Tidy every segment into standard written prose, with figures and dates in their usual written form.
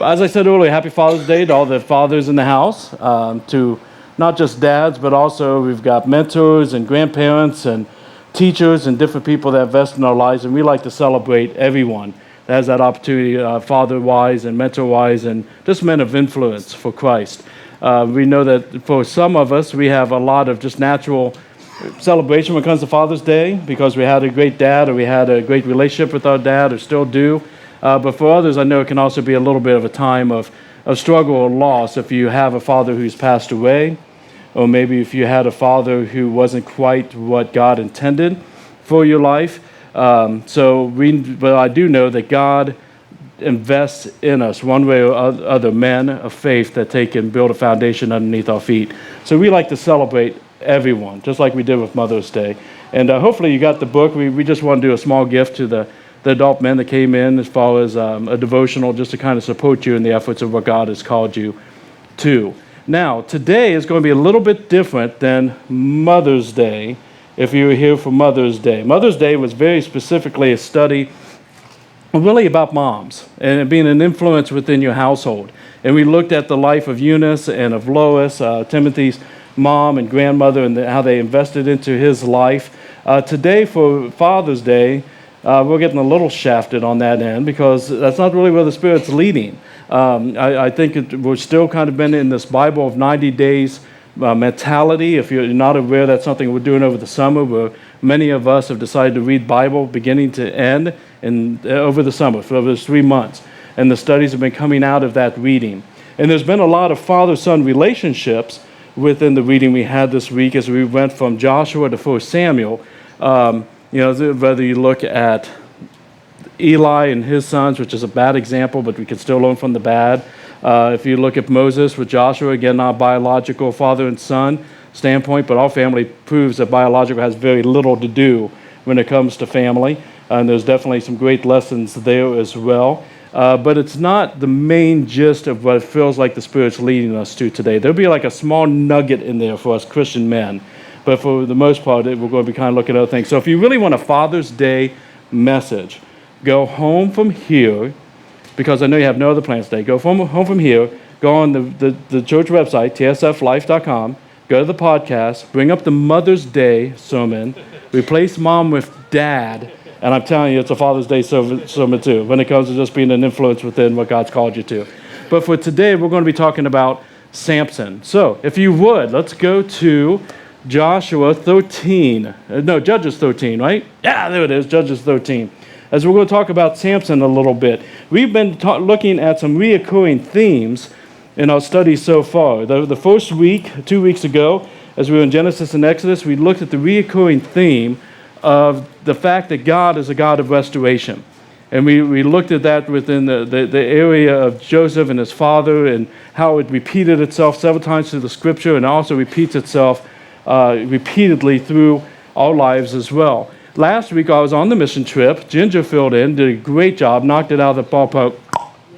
As I said earlier, happy Father's Day to all the fathers in the house, to not just dads, but also we've got mentors and grandparents and teachers and different people that invest in our lives, and we like to celebrate everyone that has that opportunity, father-wise and mentor-wise, and just men of influence for Christ. We know that for some of us, we have a lot of just natural celebration when it comes to Father's Day because we had a great dad or we had a great relationship with our dad or still do. But for others, I know it can also be a little bit of a time of struggle or loss if you have a father who's passed away, or maybe if you had a father who wasn't quite what God intended for your life. But I do know that God invests in us one way or other, men of faith that take and build a foundation underneath our feet. So we like to celebrate everyone, just like we did with Mother's Day. And hopefully you got the book. We just want to do a small gift to the adult men that came in as far as a devotional just to kind of support you in the efforts of what God has called you to. Now, today is going to be a little bit different than Mother's Day if you were here for Mother's Day. Mother's Day was very specifically a study really about moms and being an influence within your household. And we looked at the life of Eunice and of Lois, Timothy's mom and grandmother, and how they invested into his life. Today for Father's Day, we're getting a little shafted on that end because that's not really where the Spirit's leading. I think we're still kind of been in this Bible of 90 days mentality. If you're not aware, that's something we're doing over the summer where many of us have decided to read Bible beginning to end over the summer, for over 3 months. And the studies have been coming out of that reading. And there's been a lot of father-son relationships within the reading we had this week as we went from Joshua to 1 Samuel. Whether you look at Eli and his sons, which is a bad example, but we can still learn from the bad. If you look at Moses with Joshua, again, not biological father and son standpoint, but our family proves that biological has very little to do when it comes to family. And there's definitely some great lessons there as well. But it's not the main gist of what it feels like the Spirit's leading us to today. There'll be like a small nugget in there for us Christian men. But for the most part, we're going to be kind of looking at other things. So if you really want a Father's Day message, go home from here, because I know you have no other plans today. Go home from here, go on the church website, tsflife.com, go to the podcast, bring up the Mother's Day sermon, replace mom with dad, and I'm telling you, it's a Father's Day sermon too, when it comes to just being an influence within what God's called you to. But for today, we're going to be talking about Samson. So if you would, let's go to Judges 13, right? Yeah, there it is, Judges 13. As we're going to talk about Samson a little bit. We've been looking at some reoccurring themes in our studies so far. The first week, 2 weeks ago, as we were in Genesis and Exodus, we looked at the reoccurring theme of the fact that God is a God of restoration. And we looked at that within the area of Joseph and his father and how it repeated itself several times through the scripture and also repeats itself repeatedly through our lives as well. Last week I was on the mission trip. Ginger filled in, did a great job, knocked it out of the ballpark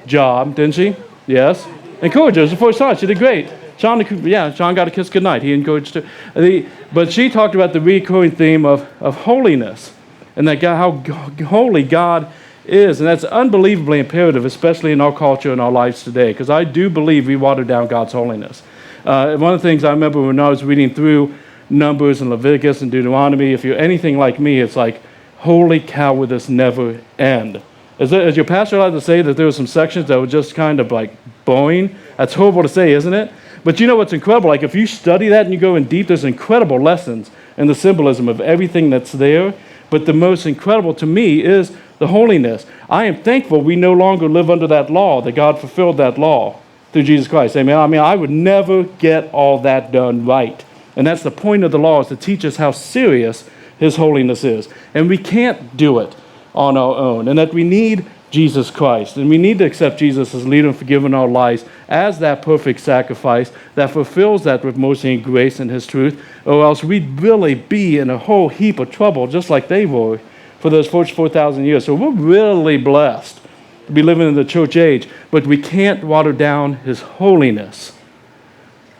job, didn't she? Yes. Encouraged her. It was the first time. She did great. Sean got a kiss goodnight. He encouraged her. But she talked about the recurring theme of holiness and that God, how holy God is. And that's unbelievably imperative, especially in our culture and our lives today, because I do believe we water down God's holiness. One of the things I remember when I was reading through Numbers and Leviticus and Deuteronomy, if you're anything like me, it's like, holy cow, will this never end? Is your pastor allowed to say that there were some sections that were just kind of like boring? That's horrible to say, isn't it? But you know what's incredible? Like if you study that and you go in deep, there's incredible lessons in the symbolism of everything that's there. But the most incredible to me is the holiness. I am thankful we no longer live under that law, that God fulfilled that law through Jesus Christ. Amen. I mean, I would never get all that done right. And that's the point of the law, is to teach us how serious His holiness is. And we can't do it on our own. And that we need Jesus Christ. And we need to accept Jesus as leader and forgiver our lives as that perfect sacrifice that fulfills that with mercy and grace and His truth. Or else we'd really be in a whole heap of trouble, just like they were for those first 4,000 years. So we're really blessed to be living in the church age. But we can't water down His holiness.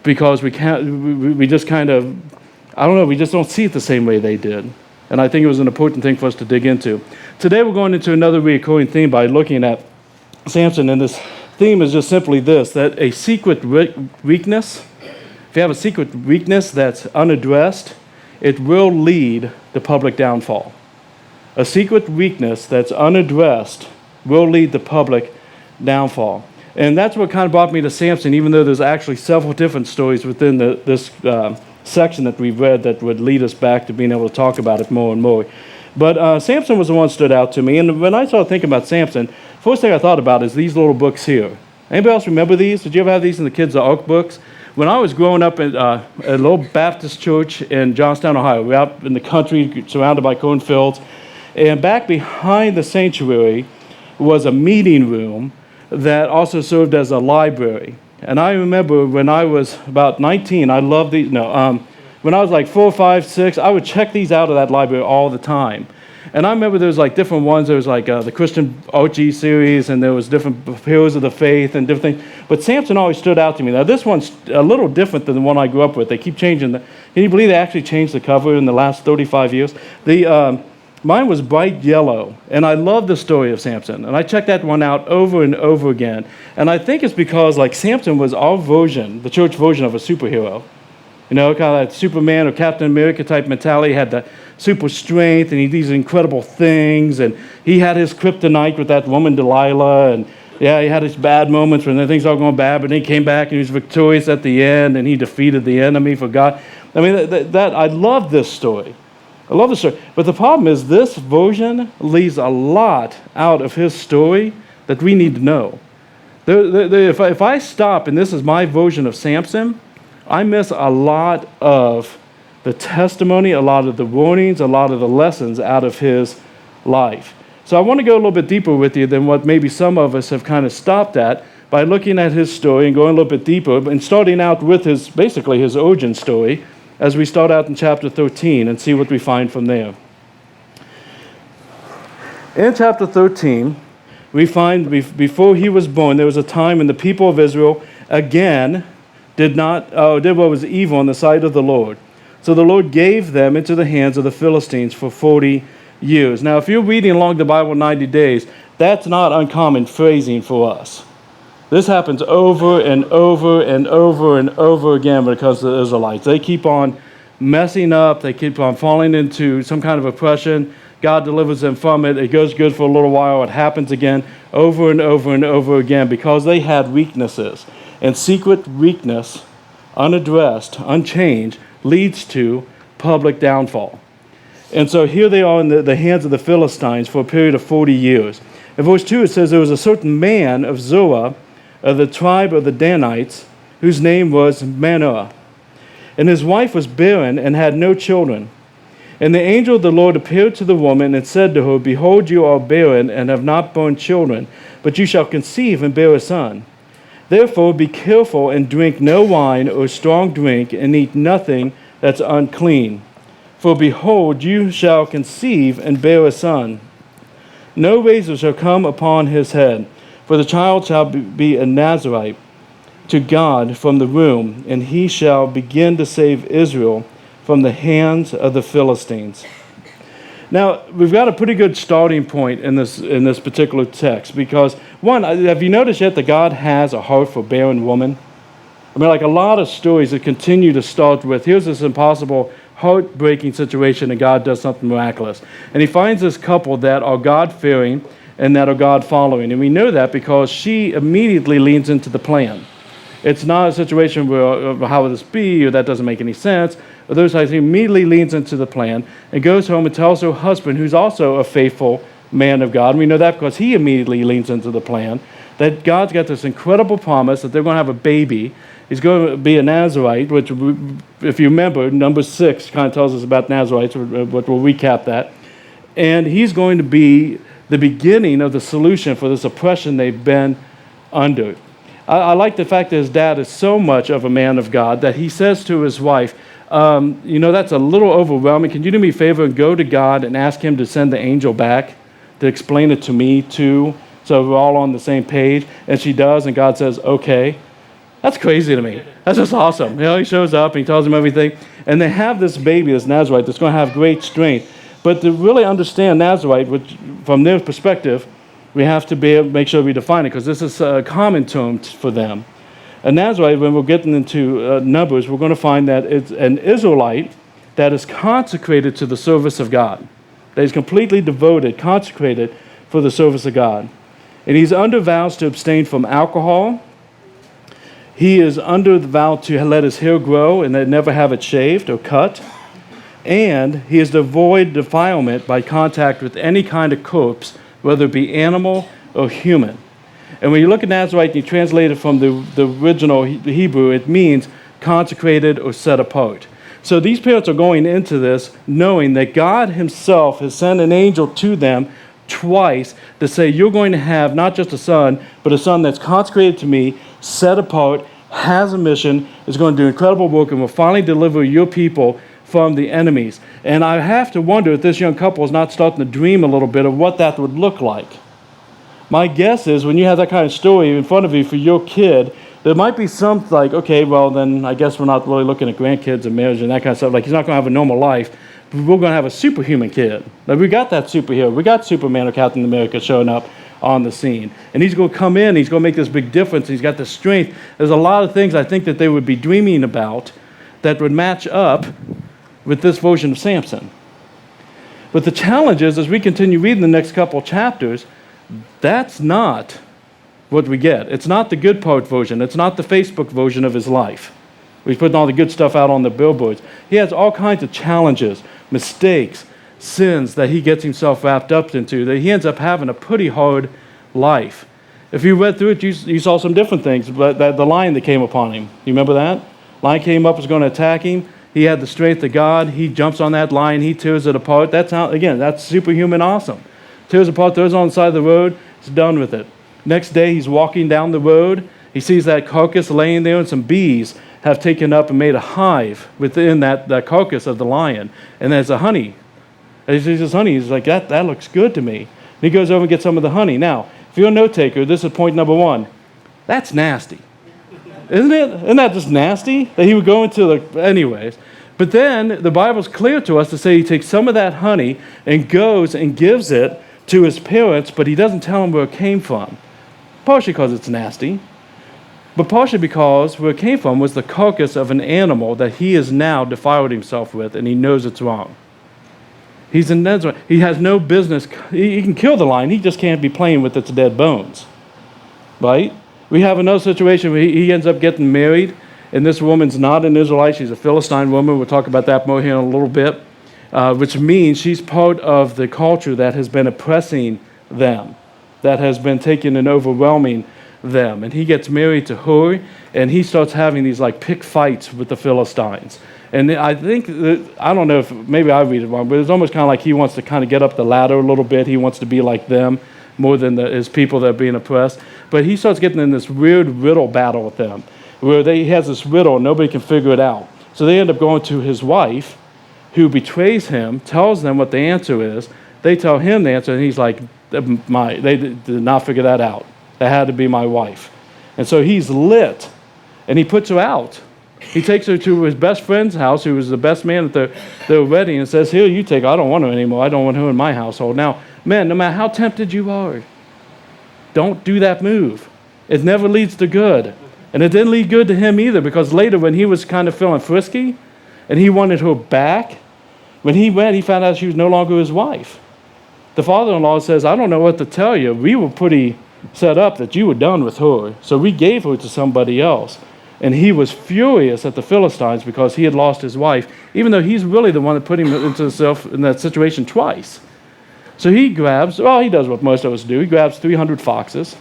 Because we just kind of, we just don't see it the same way they did. And I think it was an important thing for us to dig into. Today we're going into another recurring theme by looking at Samson in this theme is just simply this, that a secret weakness, if you have a secret weakness that's unaddressed, it will lead to public downfall. A secret weakness that's unaddressed will lead to public downfall. And that's what kind of brought me to Samson, even though there's actually several different stories within this section that we've read that would lead us back to being able to talk about it more and more. But Samson was the one that stood out to me. And when I started thinking about Samson, first thing I thought about is these little books here. Anybody else remember these? Did you ever have these in the Kids' Ark books? When I was growing up at a little Baptist church in Johnstown, Ohio, we were out in the country surrounded by cornfields, and back behind the sanctuary was a meeting room that also served as a library. And I remember when I was about 19, I loved these. When I was like 4, 5, 6, I would check these out of that library all the time. And I remember there was like different ones. There was like the Christian Archie series, and there was different Heroes of the Faith and different things. But Samson always stood out to me. Now this one's a little different than the one I grew up with. They keep changing. Can you believe they actually changed the cover in the last 35 years? Mine was bright yellow, and I love the story of Samson. And I checked that one out over and over again. And I think it's because like Samson was our version, the church version of a superhero. You know, kind of that Superman or Captain America type mentality. He had the super strength, and he did these incredible things. And he had his kryptonite with that woman Delilah. And yeah, he had his bad moments when things all going bad, but then he came back and he was victorious at the end, and he defeated the enemy for God. I mean, I love this story. I love the story. But the problem is this version leaves a lot out of his story that we need to know. If I stop and this is my version of Samson, I miss a lot of the testimony, a lot of the warnings, a lot of the lessons out of his life. So I want to go a little bit deeper with you than what maybe some of us have kind of stopped at by looking at his story and going a little bit deeper and starting out with basically his origin story as we start out in chapter 13 and see what we find from there. In chapter 13, we find before he was born, there was a time when the people of Israel again did what was evil in the sight of the Lord. So the Lord gave them into the hands of the Philistines for 40 years. Now, if you're reading along the Bible 90 days, that's not uncommon phrasing for us. This happens over and over and over and over again when it comes to the Israelites. They keep on messing up. They keep on falling into some kind of oppression. God delivers them from it. It goes good for a little while. It happens again over and over and over again because they had weaknesses. And secret weakness, unaddressed, unchanged, leads to public downfall. And so here they are in the hands of the Philistines for a period of 40 years. In verse 2 it says, there was a certain man of Zorah, of the tribe of the Danites, whose name was Manoah. And his wife was barren and had no children. And the angel of the Lord appeared to the woman and said to her, behold, you are barren and have not borne children, but you shall conceive and bear a son. Therefore be careful and drink no wine or strong drink, and eat nothing that's unclean. For behold, you shall conceive and bear a son. No razor shall come upon his head, for the child shall be a Nazarite to God from the womb, and he shall begin to save Israel from the hands of the Philistines. Now, we've got a pretty good starting point in this particular text because, one, have you noticed yet that God has a heart for barren women? I mean, like a lot of stories that continue to start with, here's this impossible, heartbreaking situation and God does something miraculous. And he finds this couple that are God-fearing and that are God-following. And we know that because she immediately leans into the plan. It's not a situation where, how would this be, or that doesn't make any sense. Or those types. He immediately leans into the plan and goes home and tells her husband, who's also a faithful man of God, and we know that because he immediately leans into the plan, that God's got this incredible promise that they're going to have a baby. He's going to be a Nazarite, which, if you remember, number 6 kind of tells us about Nazarites, but we'll recap that. And he's going to be the beginning of the solution for this oppression they've been under. I like the fact that his dad is so much of a man of God that he says to his wife, that's a little overwhelming. Can you do me a favor and go to God and ask him to send the angel back to explain it to me too, so we're all on the same page? And she does, and God says, okay. That's crazy to me. That's just awesome. He shows up and he tells him everything. And they have this baby, this Nazarite, that's going to have great strength. But to really understand Nazarite, which from their perspective, We have to be able to make sure we define it, because this is a common term for them. A Nazarite, when we're getting into Numbers, we're going to find that it's an Israelite that is consecrated to the service of God. That is completely devoted, consecrated for the service of God. And he's under vows to abstain from alcohol. He is under the vow to let his hair grow and never have it shaved or cut. And he is to avoid defilement by contact with any kind of corpse, whether it be animal or human. And when you look at Nazarite and you translate it from the original Hebrew, it means consecrated or set apart. So these parents are going into this knowing that God himself has sent an angel to them twice to say, you're going to have not just a son, but a son that's consecrated to me, set apart, has a mission, is going to do incredible work, and will finally deliver your people from the enemies. And I have to wonder if this young couple is not starting to dream a little bit of what that would look like. My guess is when you have that kind of story in front of you for your kid, there might be some like, okay, well then I guess we're not really looking at grandkids and marriage and that kind of stuff. Like he's not going to have a normal life, but we're going to have a superhuman kid. Like we got that superhero. We got Superman or Captain America showing up on the scene. And he's going to come in, he's going to make this big difference. He's got the strength. There's a lot of things I think that they would be dreaming about that would match up with this version of Samson. But the challenge is, as we continue reading the next couple chapters, that's not what we get. It's not the good part version. It's not the Facebook version of his life. He's putting all the good stuff out on the billboards. He has all kinds of challenges, mistakes, sins that he gets himself wrapped up into, that he ends up having a pretty hard life. If you read through it, you saw some different things, but the lion that came upon him, you remember that? Lion came up, was going to attack him. He had the strength of God. He jumps on that lion. He tears it apart. That's superhuman awesome. Tears apart, throws it on the side of the road. He's done with it. Next day, he's walking down the road. He sees that carcass laying there, and some bees have taken up and made a hive within that carcass of the lion. And there's a honey. And he sees this honey. He's like, that looks good to me. And he goes over and gets some of the honey. Now, if you're a note taker, this is point number one. That's nasty. Isn't it? Isn't that just nasty? That he would go into anyways. But then the Bible's clear to us to say he takes some of that honey and goes and gives it to his parents, but he doesn't tell them where it came from. Partially because it's nasty, but partially because where it came from was the carcass of an animal that he has now defiled himself with, and he knows it's wrong. He has no business. He can kill the lion. He just can't be playing with its dead bones. Right? We have another situation where he ends up getting married, and this woman's not an Israelite. She's a Philistine woman. We'll talk about that more here in a little bit, which means she's part of the culture that has been oppressing them, that has been taking and overwhelming them. And he gets married to her, and he starts having these like pick fights with the Philistines. And I think, I don't know if, maybe I read it wrong, but it's almost kind of like he wants to kind of get up the ladder a little bit. He wants to be like them more than his people that are being oppressed. But he starts getting in this weird riddle battle with them, where he has this riddle and nobody can figure it out. So they end up going to his wife, who betrays him, tells them what the answer is. They tell him the answer, and he's like, they did not figure that out. That had to be my wife. And so he's lit, and he puts her out. He takes her to his best friend's house, who was the best man at their wedding, and says, here, you take her. I don't want her anymore. I don't want her in my household. Now, men, no matter how tempted you are, don't do that move. It never leads to good. And it didn't lead good to him either, because later when he was kind of feeling frisky and he wanted her back, when he went, he found out she was no longer his wife. The father-in-law says, I don't know what to tell you. We were pretty set up that you were done with her, so we gave her to somebody else. And he was furious at the Philistines because he had lost his wife, even though he's really the one that put him into himself in that situation twice. So he does what most of us do. He grabs 300 foxes.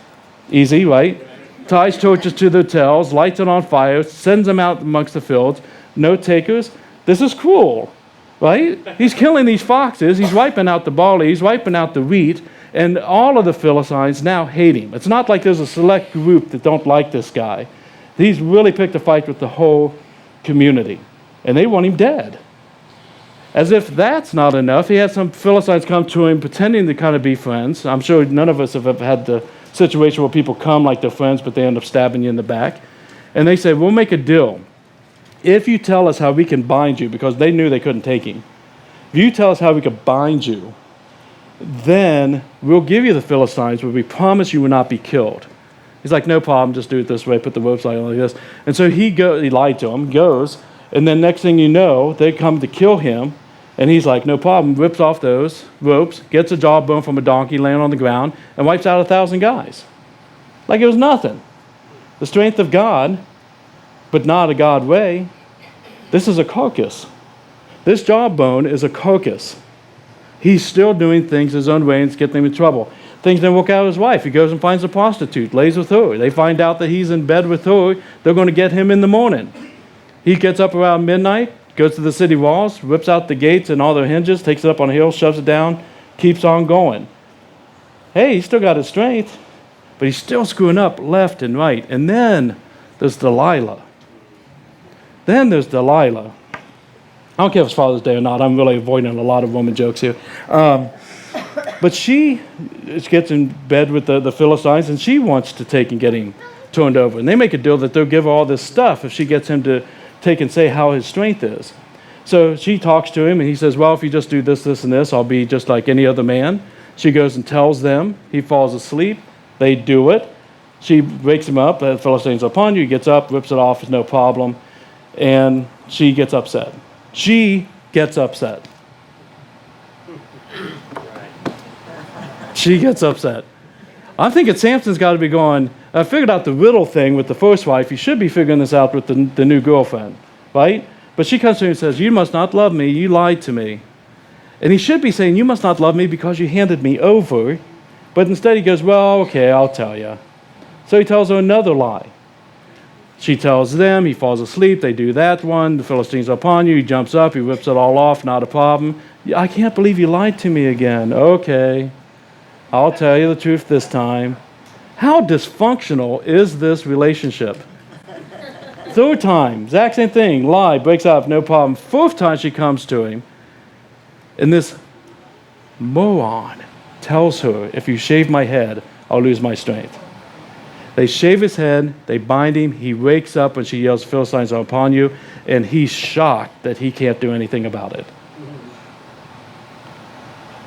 Easy, right? Ties torches to their tails, lights it on fire, sends them out amongst the fields. Note takers, this is cruel, right? He's killing these foxes. He's wiping out the barley. He's wiping out the wheat. And all of the Philistines now hate him. It's not like there's a select group that don't like this guy. He's really picked a fight with the whole community. And they want him dead. As if that's not enough, he had some Philistines come to him pretending to kind of be friends. I'm sure none of us have ever had the situation where people come like they're friends, but they end up stabbing you in the back. And they say, we'll make a deal. If you tell us how we can bind you, because they knew they couldn't take him. If you tell us how we could bind you, then we'll give you the Philistines, but we promise you will not be killed. He's like, no problem, just do it this way, put the ropes like this. And so he lied to him, goes, and then next thing you know, they come to kill him, and he's like, no problem, rips off those ropes, gets a jawbone from a donkey laying on the ground, and wipes out 1,000 guys. Like it was nothing. The strength of God, but not a God way. This is a carcass. This jawbone is a carcass. He's still doing things his own way and it's getting him in trouble. Things didn't work out with his wife. He goes and finds a prostitute, lays with her. They find out that he's in bed with her. They're going to get him in the morning. He gets up around midnight, goes to the city walls, rips out the gates and all their hinges, takes it up on a hill, shoves it down, keeps on going. Hey, he's still got his strength, but he's still screwing up left and right. And then there's Delilah. I don't care if it's Father's Day or not. I'm really avoiding a lot of woman jokes here. But she gets in bed with the Philistines, and she wants to take and get him turned over. And they make a deal that they'll give her all this stuff if she gets him to take and say how his strength is. So she talks to him, and he says, well, if you just do this, this, and this, I'll be just like any other man. She goes and tells them. He falls asleep. They do it. She wakes him up. The Philistines are upon you. He gets up, rips it off. It's no problem. And she gets upset. She gets upset. I'm thinking Samson's got to be going, I figured out the riddle thing with the first wife. He should be figuring this out with the new girlfriend, right? But she comes to him and says, you must not love me. You lied to me. And he should be saying, you must not love me because you handed me over. But instead he goes, well, okay, I'll tell you. So he tells her another lie. She tells them, he falls asleep, they do that one, the Philistines are upon you, he jumps up, he rips it all off, not a problem. I can't believe you lied to me again. Okay, I'll tell you the truth this time. How dysfunctional is this relationship? Third time, exact same thing, lie, breaks off, no problem. Fourth time she comes to him, and this moron tells her, if you shave my head, I'll lose my strength. They shave his head, they bind him, he wakes up when she yells, Philistines are upon you, and he's shocked that he can't do anything about it.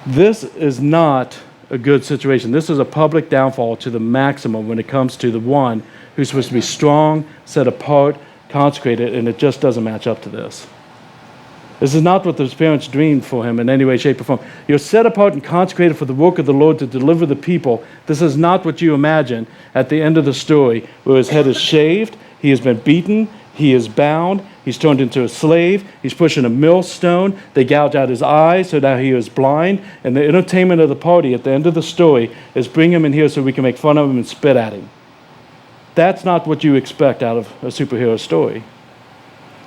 This is not a good situation. This is a public downfall to the maximum when it comes to the one who's supposed to be strong, set apart, consecrated, and it just doesn't match up to this. This is not what his parents dreamed for him in any way, shape, or form. You're set apart and consecrated for the work of the Lord to deliver the people. This is not what you imagine at the end of the story, where his head is shaved, he has been beaten, he is bound, he's turned into a slave, he's pushing a millstone, they gouge out his eyes so now he is blind, and the entertainment of the party at the end of the story is bring him in here so we can make fun of him and spit at him. That's not what you expect out of a superhero story.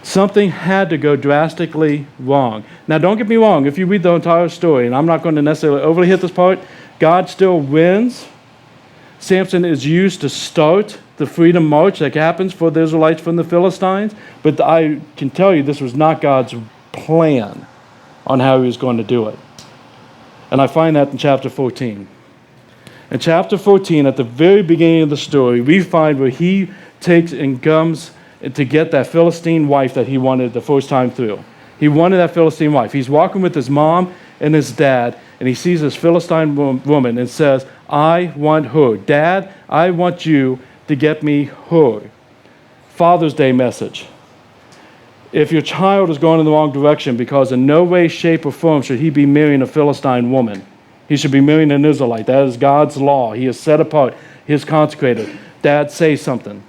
Something had to go drastically wrong. Now, don't get me wrong. If you read the entire story, and I'm not going to necessarily overly hit this part, God still wins. Samson is used to start the freedom march that happens for the Israelites from the Philistines. But I can tell you this was not God's plan on how he was going to do it. And I find that in chapter 14. In chapter 14, at the very beginning of the story, we find where he takes and comes to get that Philistine wife that he wanted the first time through. He wanted that Philistine wife. He's walking with his mom and his dad, and he sees this Philistine woman and says, I want her. Dad, I want you to get me her. Father's Day message. If your child is going in the wrong direction, because in no way, shape, or form should he be marrying a Philistine woman. He should be marrying an Israelite. That is God's law. He is set apart. He is consecrated. Dad, say something.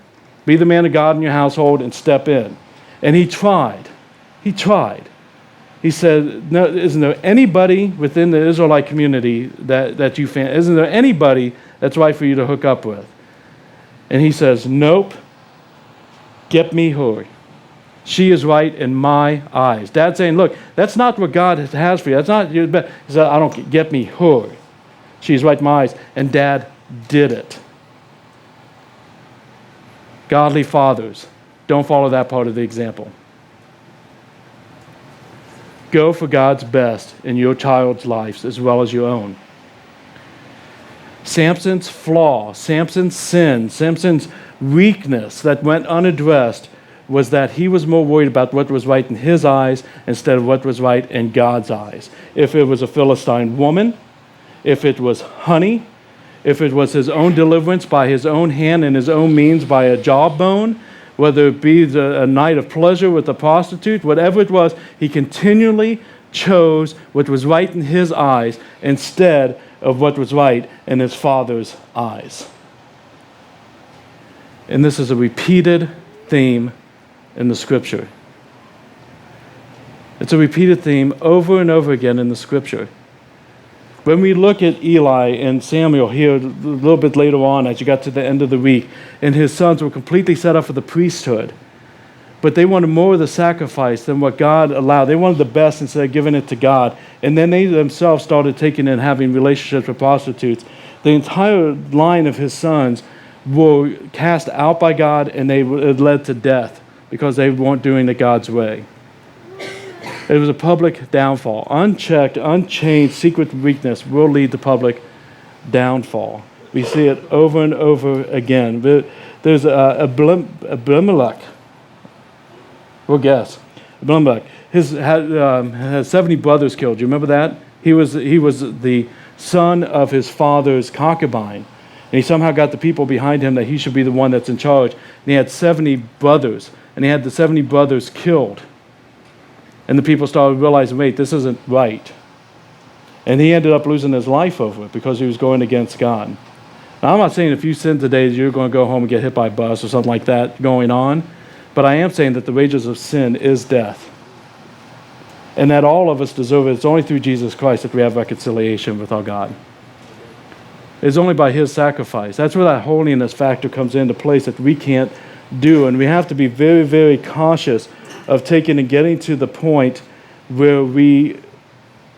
Be the man of God in your household and step in. And he tried. He said, no, isn't there anybody within the Israelite community that you fan? Isn't there anybody that's right for you to hook up with? And he says, nope. Get me her. She is right in my eyes. Dad's saying, look, that's not what God has for you. That's not. He said, I don't get me her. She's right in my eyes. And Dad did it. Godly fathers, don't follow that part of the example. Go for God's best in your child's lives as well as your own. Samson's flaw, Samson's sin, Samson's weakness that went unaddressed was that he was more worried about what was right in his eyes instead of what was right in God's eyes. If it was a Philistine woman, if it was honey, if it was his own deliverance by his own hand and his own means by a jawbone, whether it be a night of pleasure with a prostitute, whatever it was, he continually chose what was right in his eyes instead of what was right in his Father's eyes. And this is a repeated theme in the Scripture. It's a repeated theme over and over again in the Scripture. When we look at Eli and Samuel here a little bit later on, as you got to the end of the week, and his sons were completely set up for the priesthood, but they wanted more of the sacrifice than what God allowed. They wanted the best instead of giving it to God. And then they themselves started taking and having relationships with prostitutes. The entire line of his sons were cast out by God, and it led to death because they weren't doing it God's way. It was a public downfall. Unchecked, unchanged secret weakness will lead to public downfall. We see it over and over again. There's Abimelech. We'll guess. Abimelech had 70 brothers killed. Do you remember that? He was the son of his father's concubine. And he somehow got the people behind him that he should be the one that's in charge. And he had 70 brothers. And he had the 70 brothers killed. And the people started realizing, wait, this isn't right. And he ended up losing his life over it because he was going against God. Now, I'm not saying if you sin today, you're going to go home and get hit by a bus or something like that going on. But I am saying that the wages of sin is death. And that all of us deserve it. It's only through Jesus Christ that we have reconciliation with our God. It's only by his sacrifice. That's where that holiness factor comes into place that we can't do. And we have to be very, very cautious of taking and getting to the point where we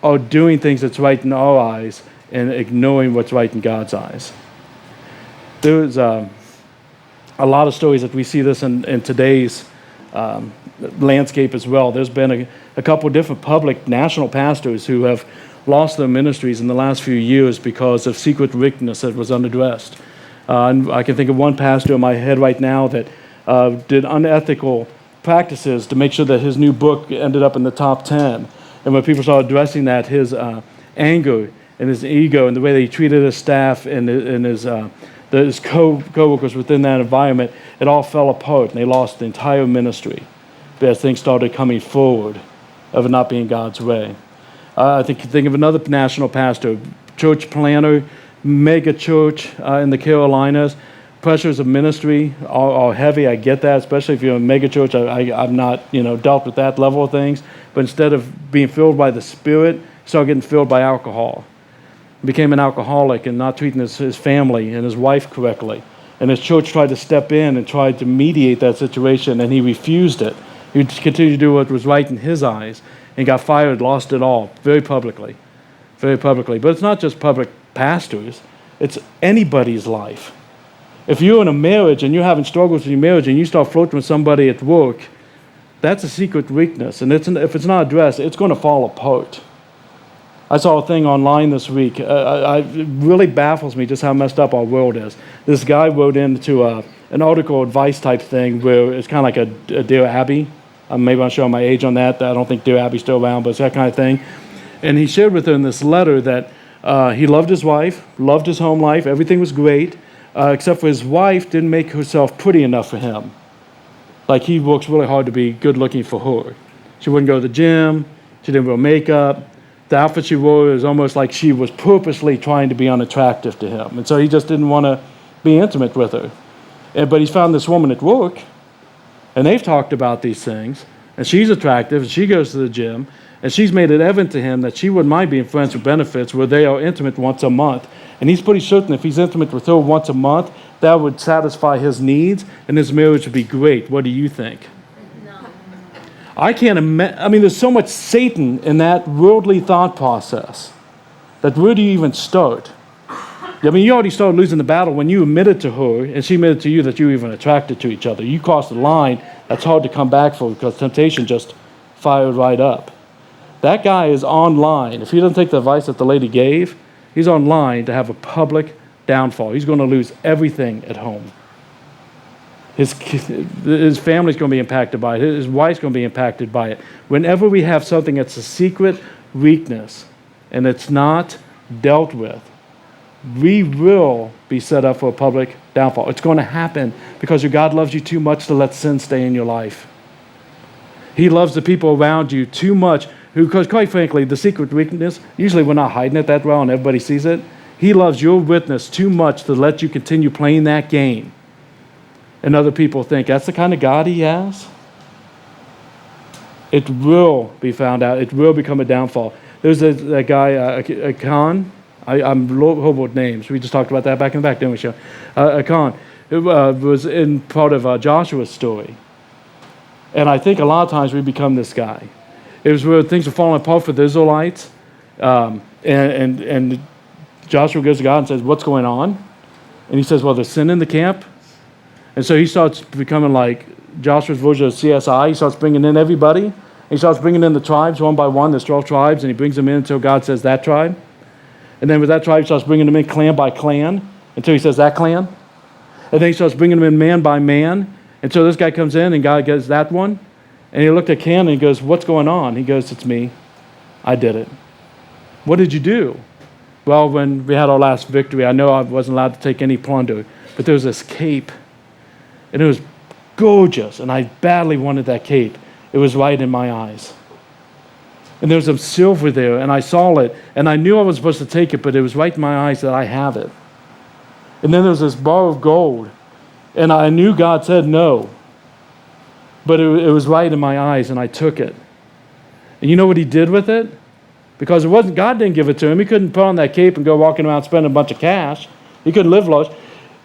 are doing things that's right in our eyes and ignoring what's right in God's eyes. There's a lot of stories that we see this in today's landscape as well. There's been a couple of different public national pastors who have lost their ministries in the last few years because of secret wickedness that was unaddressed. And I can think of one pastor in my head right now that did unethical practices to make sure that his new book ended up in the top 10. And when people started addressing that, his anger and his ego and the way that he treated his staff and his co-workers within that environment, it all fell apart and they lost the entire ministry as things started coming forward of it not being God's way. I think of another national pastor, church planner, mega church in the Carolinas. Pressures of ministry are heavy. I get that, especially if you're in a mega church. I've not dealt with that level of things. But instead of being filled by the Spirit, he started getting filled by alcohol. He became an alcoholic and not treating his family and his wife correctly. And his church tried to step in and tried to mediate that situation, and he refused it. He continued to do what was right in his eyes and got fired, lost it all, very publicly. Very publicly. But it's not just public pastors. It's anybody's life. If you're in a marriage and you're having struggles with your marriage and you start flirting with somebody at work, that's a secret weakness. And if it's not addressed, it's going to fall apart. I saw a thing online this week. It really baffles me just how messed up our world is. This guy wrote into an article advice type thing where it's kind of like a Dear Abby. Maybe I'm showing my age on that. I don't think Dear Abby's still around, but it's that kind of thing. And he shared with her in this letter that he loved his wife, loved his home life, everything was great. Except for his wife didn't make herself pretty enough for him. Like he works really hard to be good looking for her. She wouldn't go to the gym. She didn't wear makeup. The outfit she wore was almost like she was purposely trying to be unattractive to him. And so he just didn't want to be intimate with her. But he's found this woman at work, and they've talked about these things. And she's attractive, and she goes to the gym. And she's made it evident to him that she wouldn't mind being friends with benefits where they are intimate once a month. And he's pretty certain if he's intimate with her once a month, that would satisfy his needs and his marriage would be great. What do you think? No. I can't imagine. There's so much Satan in that worldly thought process that where do you even start? You already started losing the battle when you admitted to her and she admitted to you that you were even attracted to each other. You crossed the line that's hard to come back for because temptation just fired right up. That guy is online. If he doesn't take the advice that the lady gave, he's online to have a public downfall. He's going to lose everything at home. His family's going to be impacted by it. His wife's going to be impacted by it. Whenever we have something that's a secret weakness and it's not dealt with, we will be set up for a public downfall. It's going to happen because your God loves you too much to let sin stay in your life. He loves the people around you too much, because quite frankly, the secret weakness, usually we're not hiding it that well and everybody sees it. He loves your witness too much to let you continue playing that game. And other people think, that's the kind of God he has? It will be found out. It will become a downfall. There's a guy, Achan. I'm horrible with names. We just talked about that back in the back, didn't we, Sean? Achan, who was in part of Joshua's story. And I think a lot of times we become this guy. It was where things were falling apart for the Israelites. And Joshua goes to God and says, what's going on? And he says, well, there's sin in the camp. And so he starts becoming like Joshua's version of CSI. He starts bringing in everybody. He starts bringing in the tribes one by one. There's 12 tribes, and he brings them in until God says that tribe. And then with that tribe, he starts bringing them in clan by clan until he says that clan. And then he starts bringing them in man by man. And so this guy comes in, and God gets that one. And he looked at Can, and he goes, what's going on? He goes, it's me. I did it. What did you do? Well, when we had our last victory, I know I wasn't allowed to take any plunder, but there was this cape, and it was gorgeous, and I badly wanted that cape. It was right in my eyes. And there was some silver there, and I saw it, and I knew I was supposed to take it, but it was right in my eyes that I have it. And then there was this bar of gold, and I knew God said no, but it was right in my eyes, and I took it. And you know what he did with it? Because it wasn't, God didn't give it to him. He couldn't put on that cape and go walking around spending a bunch of cash. He couldn't live large.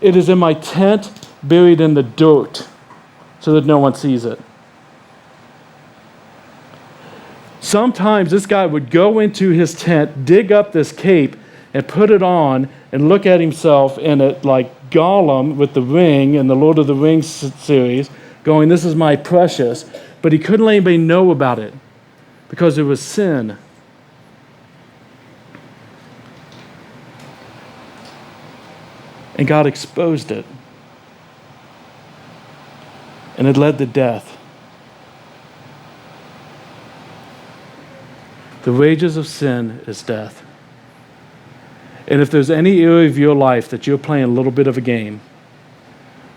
It is in my tent, buried in the dirt, so that no one sees it. Sometimes this guy would go into his tent, dig up this cape, and put it on, and look at himself in it like Gollum with the ring in the Lord of the Rings series, going, this is my precious. But he couldn't let anybody know about it because it was sin. And God exposed it. And it led to death. The wages of sin is death. And if there's any area of your life that you're playing a little bit of a game,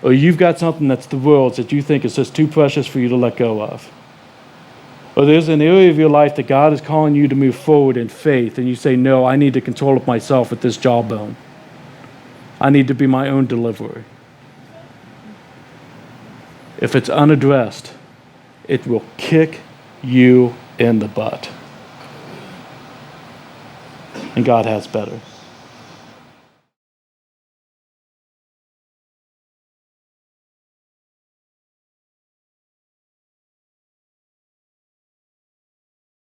or you've got something that's the world's that you think is just too precious for you to let go of, or there's an area of your life that God is calling you to move forward in faith, and you say, no, I need to control it myself with this jawbone. I need to be my own deliverer. If it's unaddressed, it will kick you in the butt. And God has better.